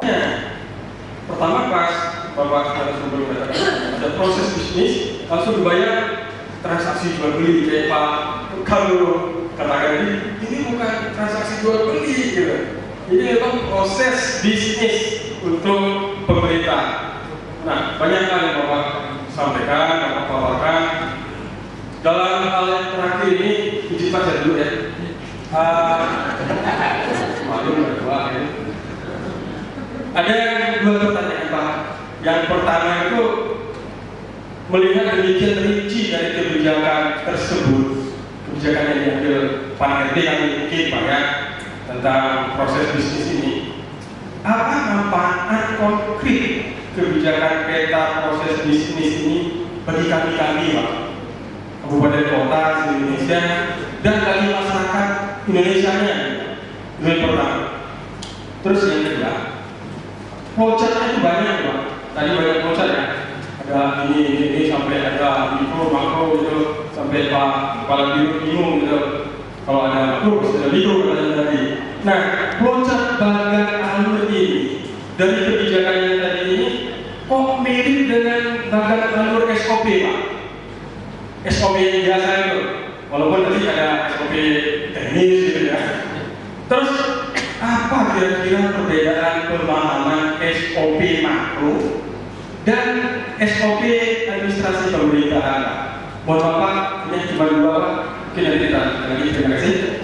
Nah, pertama pas Bapak harus menggunakan ada proses bisnis, langsung dibayar transaksi jual beli kayak Pak kalau katakan ini bukan transaksi jual beli gitu. Ini memang proses bisnis untuk pemerintah. Nah, banyak hal yang Bapak sampaikan, Bapak paparkan. Dalam hal yang terakhir ini, izin baca dulu ya. Maklum berdua ya. Ada dua pertanyaan Pak. Yang pertama itu melihat demikian rinci dari kebijakan tersebut, kebijakan yang diambil Pak RT yang mungkin Pak ya tentang proses bisnis ini, apa manfaat konkret kebijakan peta proses bisnis ini bagi kami Pak, kabupaten kota di Indonesia dan bagi masyarakat Indonesia-nya? Itu yang pertama. Terus yang kedua, flowchart-nya itu banyak Pak. Tadi banyak flowchart ya. Ada ini sampai ada mikro, makro gitu, sampai Pak Kepala Biro bingung gitu. Kalau ada makro, ada mikro tadi. Nah, flowchart bagan alur ini dari kebijakan yang tadi ini kok mirip dengan bagan alur SOP Pak? SOP yang biasa itu, walaupun tadi ada SOP teknis gitu ya. Terus apa kira-kira perbedaan pemahaman SOP makro dan SOP administrasi pemerintahan? Mohon Bapak, ini cuma dua Pak. Mungkin nanti kita lagi. Terima kasih.